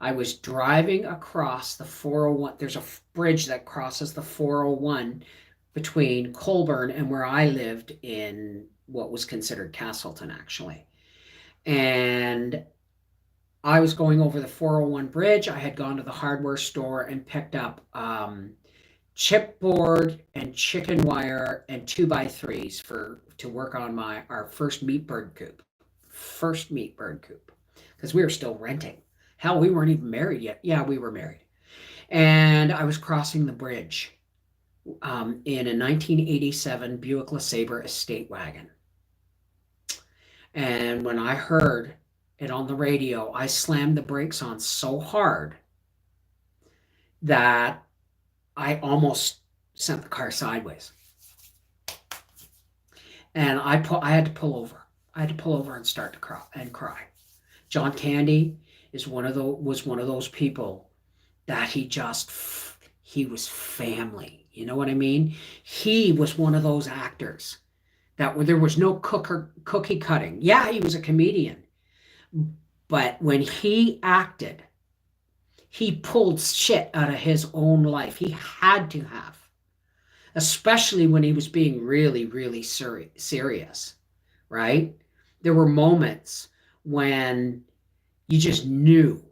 I was driving across the 401. There's a bridge that crosses the 401 between Colborne and where I lived in what was considered Castleton, actually. And I was going over the 401 bridge. I had gone to the hardware store and picked up chipboard and chicken wire and 2x3s to work on our first meat bird coop. Because we were still renting. Hell, we weren't even married yet. Yeah, we were married. And I was crossing the bridge in a 1987 Buick LeSabre estate wagon. And when I heard it on the radio, I slammed the brakes on so hard that I almost sent the car sideways. And I had to pull over. I had to pull over and start to cry. John Candy was one of those people that he was family. You know what I mean? He was one of those actors that there was no cookie cutting. Yeah, he was a comedian. But when he acted, he pulled shit out of his own life. He had to have. Especially when he was being really, really serious, right? There were moments when you just knew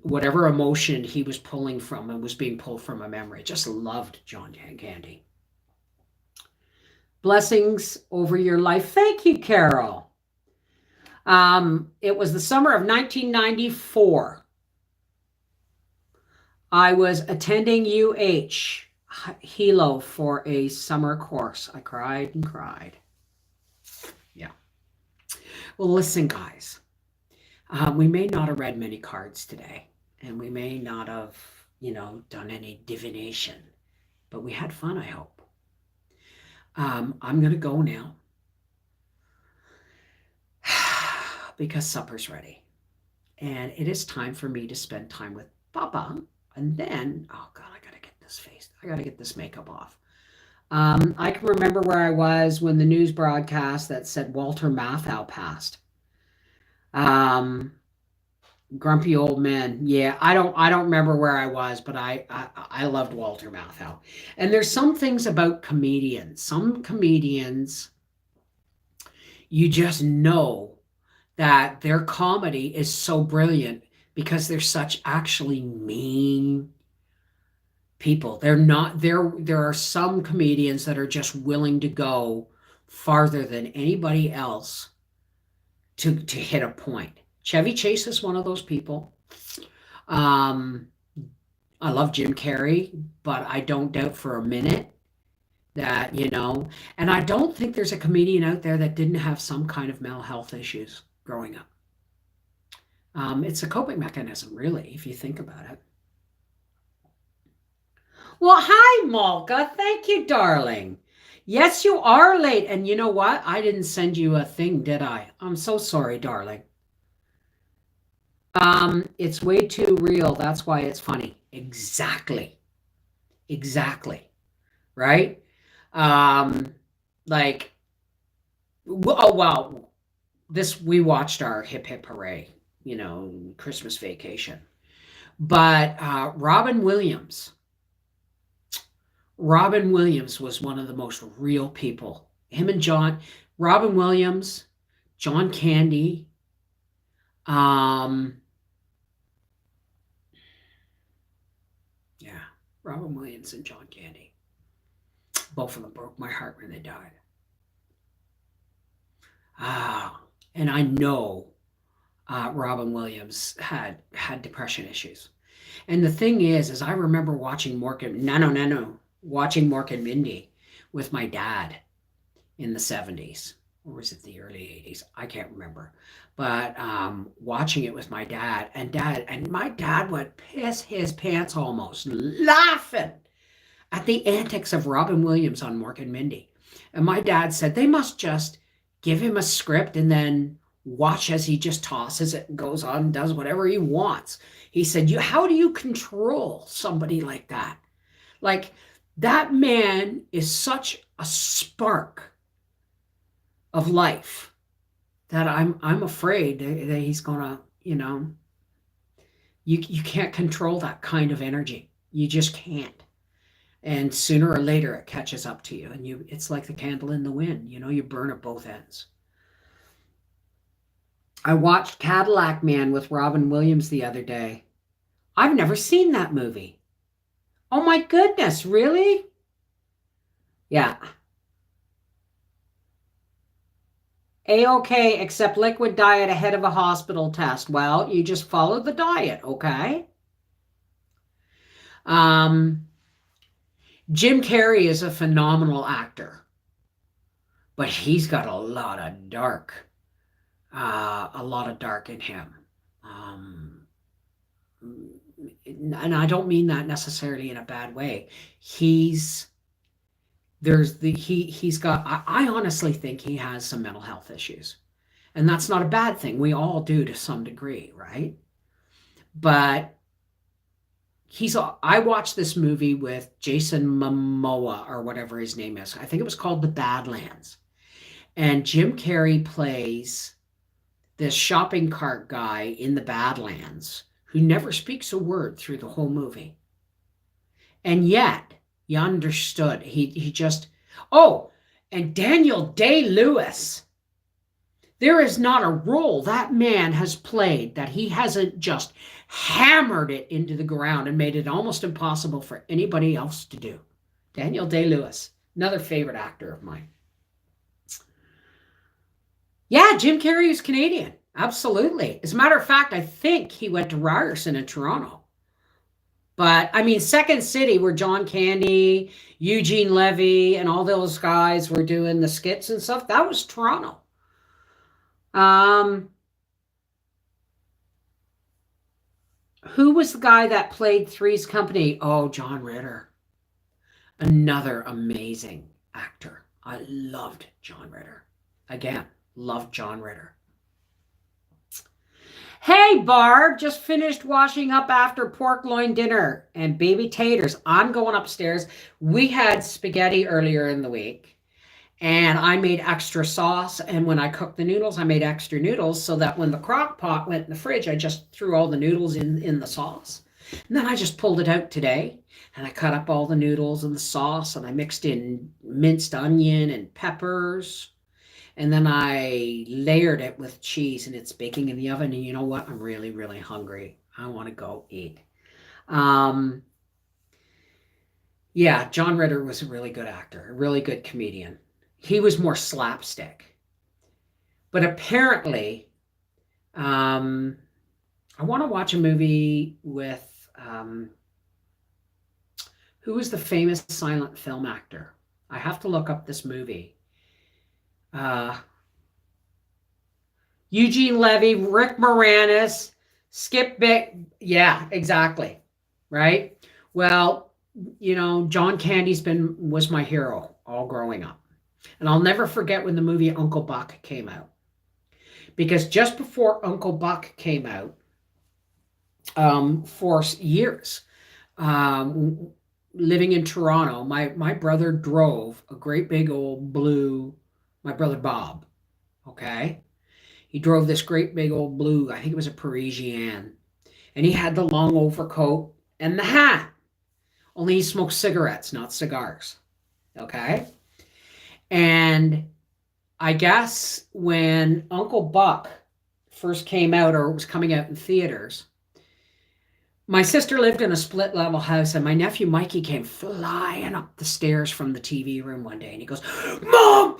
whatever emotion he was pulling from and was being pulled from a memory. Just loved John Candy. Blessings over your life. Thank you, Carol. It was the summer of 1994. I was attending UH Hilo for a summer course. I cried and cried. Yeah. Well, listen, guys. We may not have read many cards today, and we may not have, done any divination, but we had fun, I hope. I'm going to go now because supper's ready, and it is time for me to spend time with Papa, and then, oh God, I got to get this face. I got to get this makeup off. I can remember where I was when the news broadcast that said Walter Matthau passed. Grumpy old man. Yeah, I don't remember where I was, but I loved Walter Matthau. And there's some things about comedians. Some comedians, you just know that their comedy is so brilliant because they're such actually mean people. They're not there. There are some comedians that are just willing to go farther than anybody else to hit a point. Chevy Chase is one of those people. I love Jim Carrey, but I don't doubt for a minute that, and I don't think there's a comedian out there that didn't have some kind of mental health issues growing up. It's a coping mechanism, really, if you think about it. Well, hi, Malka. Thank you, darling. Yes, you are late. And you know what? I didn't send you a thing, did I? I'm so sorry, darling. It's way too real. That's why it's funny. Exactly. Exactly. Right? Um, like, oh wow. We watched our hip hip hooray, Christmas vacation. But Robin Williams was one of the most real people. Him and Robin Williams, John Candy, um, yeah, Robin Williams and John Candy. Both of them broke my heart when they died. And I know Robin Williams had depression issues. And the thing is I remember watching watching Mork and Mindy with my dad in the 70s. Or was it the early 80s? I can't remember. But watching it with my dad, and my dad would piss his pants almost, laughing at the antics of Robin Williams on Mork and Mindy. And my dad said they must just give him a script and then watch as he just tosses it and goes on and does whatever he wants. He said, how do you control somebody like that? Like, that man is such a spark of life that I'm afraid that he's gonna, you can't control that kind of energy. You just can't. And sooner or later it catches up to you, and it's like the candle in the wind, you burn at both ends. I watched Cadillac Man with Robin Williams the other day. I've never seen that movie. Oh my goodness, really? Yeah. A-okay, except liquid diet ahead of a hospital test. Well, you just follow the diet, okay? Jim Carrey is a phenomenal actor, but he's got a lot of dark in him. And I don't mean that necessarily in a bad way. He's got, I honestly think he has some mental health issues. And that's not a bad thing. We all do to some degree, right? But I watched this movie with Jason Momoa, or whatever his name is. I think it was called The Badlands. And Jim Carrey plays this shopping cart guy in the Badlands who never speaks a word through the whole movie. And yet, you understood. He just, and Daniel Day-Lewis. There is not a role that man has played that he hasn't just hammered it into the ground and made it almost impossible for anybody else to do. Daniel Day-Lewis, another favorite actor of mine. Yeah, Jim Carrey is Canadian. Absolutely. As a matter of fact, I think he went to Ryerson in Toronto. But, I mean, Second City, where John Candy, Eugene Levy, and all those guys were doing the skits and stuff, that was Toronto. Who was the guy that played Three's Company? Oh, John Ritter. Another amazing actor. I loved John Ritter. Again, loved John Ritter. Hey, Barb, just finished washing up after pork loin dinner and baby taters. I'm going upstairs. We had spaghetti earlier in the week, and I made extra sauce. And when I cooked the noodles, I made extra noodles so that when the crock pot went in the fridge, I just threw all the noodles in the sauce. And then I just pulled it out today, and I cut up all the noodles and the sauce, and I mixed in minced onion and peppers. And then I layered it with cheese, and it's baking in the oven. And you know what? I'm really, really hungry. I want to go eat. Yeah, John Ritter was a really good actor, a really good comedian. He was more slapstick. But apparently, I want to watch a movie with, who was the famous silent film actor? I have to look up this movie. Eugene Levy, Rick Moranis, Skip big. Yeah, exactly. Right. Well, John Candy's was my hero all growing up. And I'll never forget when the movie Uncle Buck came out. Because just before Uncle Buck came out, for years, um, living in Toronto, my brother drove a great big old blue, my brother Bob, okay? He drove this great big old blue, I think it was a Parisienne, and he had the long overcoat and the hat. Only he smoked cigarettes, not cigars, okay? And I guess when Uncle Buck first came out or was coming out in theaters, my sister lived in a split level house, and my nephew Mikey came flying up the stairs from the TV room one day, and he goes, Mom,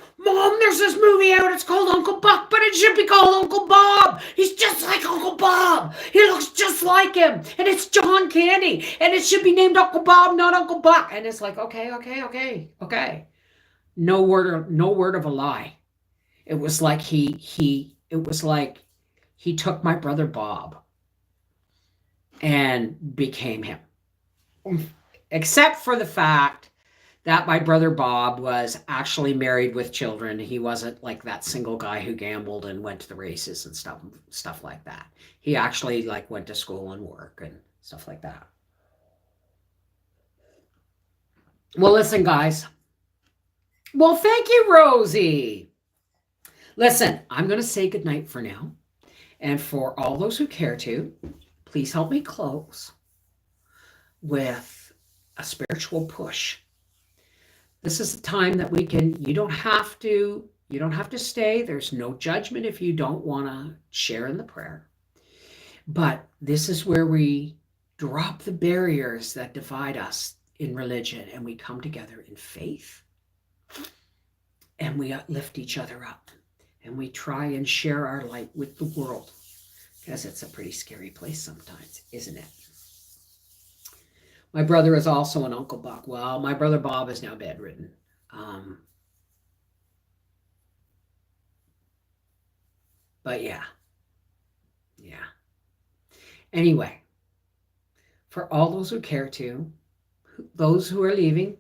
there's this movie out. It's called Uncle Buck, but it should be called Uncle Bob. He's just like Uncle Bob. He looks just like him, and it's John Candy, and it should be named Uncle Bob, not Uncle Buck. And it's like, okay. No word of a lie. It was like it was like he took my brother Bob and became him. Except for the fact that my brother Bob was actually married with children. He wasn't like that single guy who gambled and went to the races and stuff like that. He actually like went to school and work and stuff like that. Well, listen, guys. Well, thank you, Rosie. Listen, I'm going to say goodnight for now. And for all those who care to, please help me close with a spiritual push. This is the time that you don't have to stay. There's no judgment if you don't want to share in the prayer. But this is where we drop the barriers that divide us in religion, and we come together in faith, and we lift each other up, and we try and share our light with the world, because it's a pretty scary place sometimes, isn't it? My brother is also an Uncle Buck. Well, my brother Bob is now bedridden. But yeah. Anyway, for all those who care to, those who are leaving,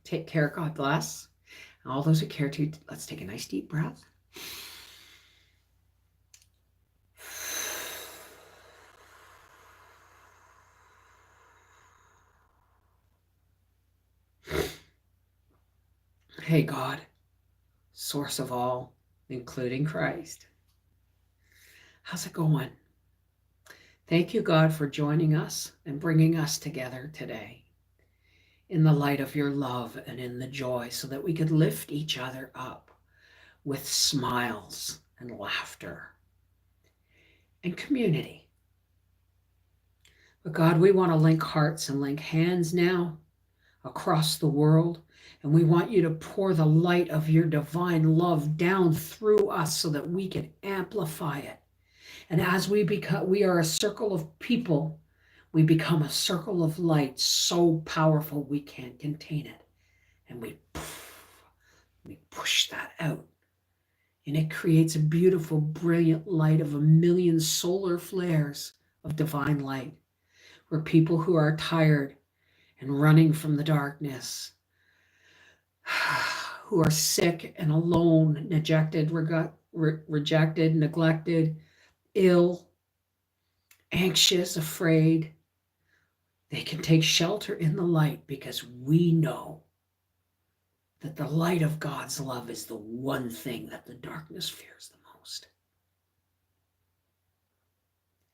take care, God bless. And all those who care to, let's take a nice deep breath. Hey, God, source of all, including Christ. How's it going? Thank you, God, for joining us and bringing us together today in the light of your love and in the joy, so that we could lift each other up with smiles and laughter and community. But God, we want to link hearts and link hands now across the world. And we want you to pour the light of your divine love down through us so that we can amplify it. And as we are a circle of people, we become a circle of light so powerful we can't contain it. And we push that out. And it creates a beautiful, brilliant light of 1,000,000 solar flares of divine light, where people who are tired and running from the darkness, who are sick and alone, rejected, neglected, ill, anxious, afraid, they can take shelter in the light, because we know that the light of God's love is the one thing that the darkness fears the most.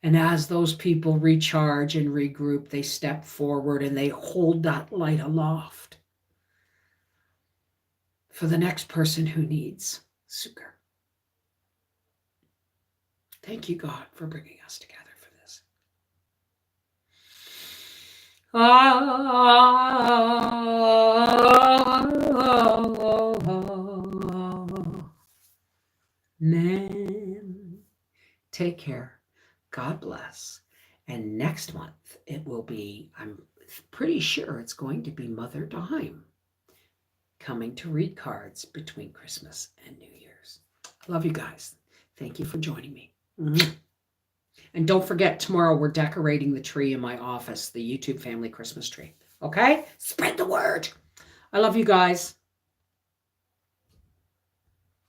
And as those people recharge and regroup, they step forward and they hold that light aloft for the next person who needs succor. Thank you, God, for bringing us together for this. Amen. Take care. God bless. And next month it will be, I'm pretty sure it's going to be Mother Time coming to read cards between Christmas and New Year's. I love you guys. Thank you for joining me. And don't forget, tomorrow we're decorating the tree in my office, the YouTube family Christmas tree. Okay? Spread the word. I love you guys.